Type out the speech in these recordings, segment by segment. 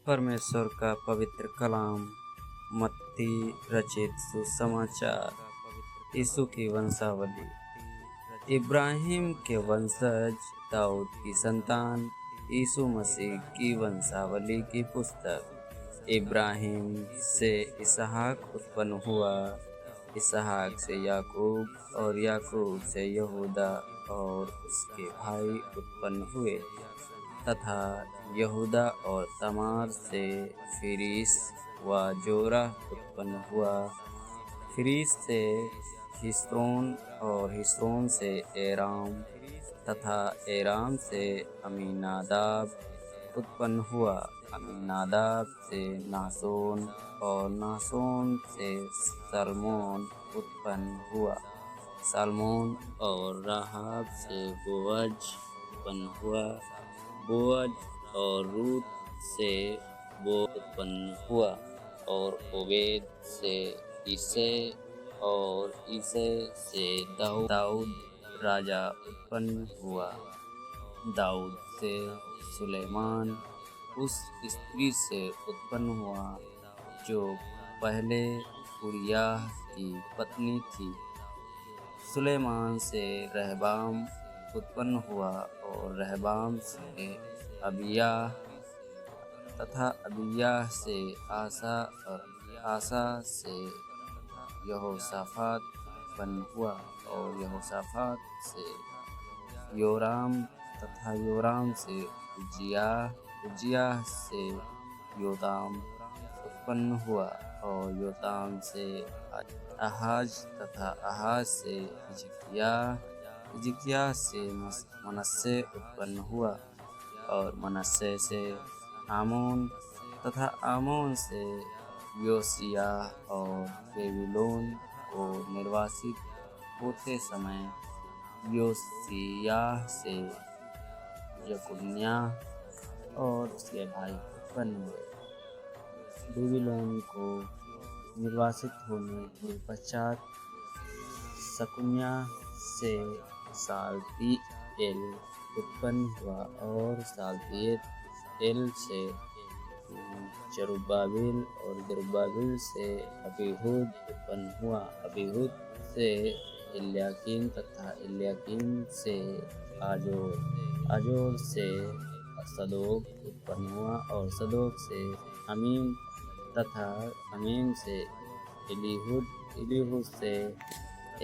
परमेश्वर का पवित्र कलाम। मत्ती रचित सुसमाचार। यीशु की वंशावली। इब्राहिम के वंशज, दाऊद की संतान, यीशु मसीह की वंशावली की पुस्तक। इब्राहिम से इसहाक उत्पन्न हुआ, इसहाक से याकूब, और याकूब से यहूदा और उसके भाई उत्पन्न हुए, तथा यहूदा और तमार से फिरिस व जोरह उत्पन्न हुआ। फिरिस से हिस्रोन, और हिस्रोन से एराम, तथा एराम से अमीनादाब उत्पन्न हुआ। अमीनादाब से नासोन, और नासोन से सलमोन उत्पन्न हुआ। सलमोन और राहाब से बोअज उत्पन्न हुआ। बोअज और रूत से बोअज उत्पन्न हुआ, और ओबेद से इसे, और इसे से दाऊद राजा उत्पन्न हुआ। दाऊद से सुलेमान उस स्त्री से उत्पन्न हुआ जो पहले उरिय्याह की पत्नी थी। सुलेमान से रहबाम उत्पन्न हुआ, और रहबाम से अबिय्याह, तथा अबिय्याह से आसा, और आसा से यहोशाफात उत्पन्न हुआ, और यहोशाफात से योराम, तथा योराम से उज्जियाह, उज्जियाह से योताम उत्पन्न हुआ, और योताम से आहाज, तथा आहाज से हिजकिय्याह, हिजकिय्याह से मनश्शे उत्पन्न हुआ, और मनश्शे से आमोन, तथा आमोन से योशिय्याह। और बेबीलोन को निर्वासित होते समय योशिय्याह से यकुन्याह और उसके भाई उत्पन्न हुए। बेबीलोन को निर्वासित होने के पश्चात शकुन्याह से सालतिएल उत्पन्न हुआ, और सालतिएल से जरुब्बाबिल, और जरुब्बाबिल से अबीहूद उत्पन्न हुआ। अबीहूद से एल्याकीम, तथा एल्याकीम से आजोर, आजोर से सदोक उत्पन्न हुआ, और सदोक से अमीम, तथा अमीम से एलीहूद, एलीहूद से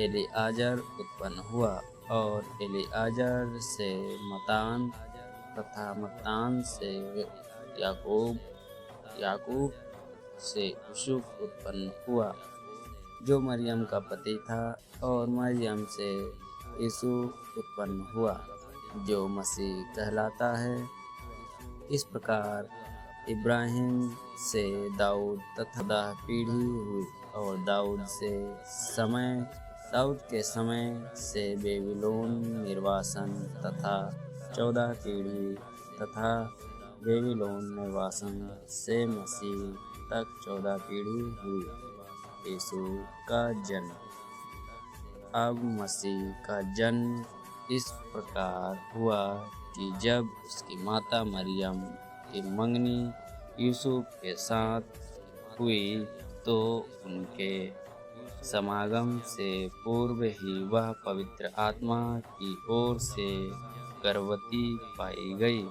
एलीआजर उत्पन्न हुआ, और एलीआजर से मत्तान, तथा मत्तान से याकूब, याकूब से यूसुफ उत्पन्न हुआ जो मरियम का पति था, और मरियम से यीशु उत्पन्न हुआ जो मसीह कहलाता है। इस प्रकार इब्राहिम से दाऊद तथा पीढ़ी हुई, और दाऊद के समय से बेबीलोन निर्वासन तथा 14 पीढ़ी, तथा बेबीलोन निर्वासन से मसीह तक 14 पीढ़ी हुई। यीशु का जन्म। अब मसीह का जन्म इस प्रकार हुआ कि जब उसकी माता मरियम की मंगनी यूसुफ के साथ हुई, तो उनके समागम से पूर्व ही वह पवित्र आत्मा की ओर से गर्भवती पाई गई।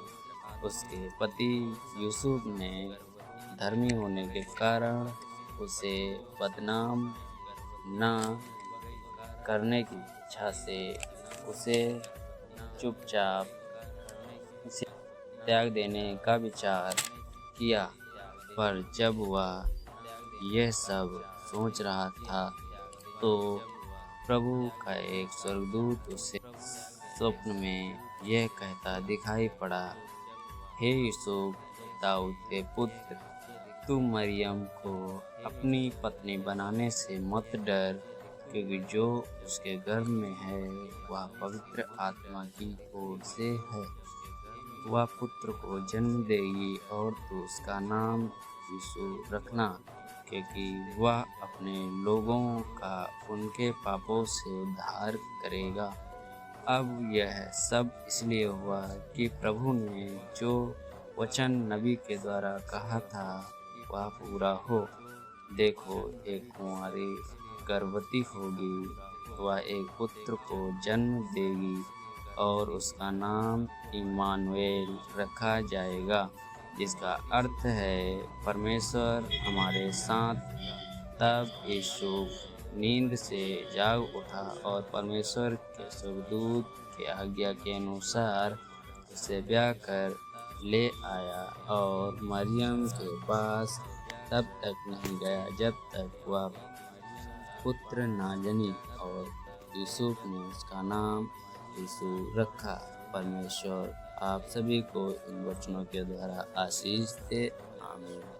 उसके पति यूसुफ ने धर्मी होने के कारण उसे बदनाम न करने की इच्छा से उसे चुपचाप त्याग देने का विचार किया। पर जब वह यह सब सोच रहा था, तो प्रभु का एक स्वर्गदूत उसे स्वप्न में यह कहता दिखाई पड़ा, हे यूसुफ, दाऊद के पुत्र, तू मरियम को अपनी पत्नी बनाने से मत डर, क्योंकि जो उसके गर्भ में है वह पवित्र आत्मा की ओर से है। वह पुत्र को जन्म देगी, और तू उसका नाम यीशु रखना, क्योंकि वह अपने लोगों का उनके पापों से उद्धार करेगा। अब यह सब इसलिए हुआ कि प्रभु ने जो वचन नबी के द्वारा कहा था वह पूरा हो। देखो, एक कुंवारी गर्भवती होगी, वह एक पुत्र को जन्म देगी और उसका नाम इम्मानुएल रखा जाएगा, जिसका अर्थ है परमेश्वर हमारे साथ। तब यीशु नींद से जाग उठा और परमेश्वर के स्वर्गदूत की आज्ञा के अनुसार उसे ब्याह कर ले आया और मरियम के पास तब तक नहीं गया जब तक वह पुत्र ना जनी, और यूसुफ ने उसका नाम यीशु रखा। परमेश्वर आप सभी को इन वचनों के द्वारा आशीष दे। आमीन।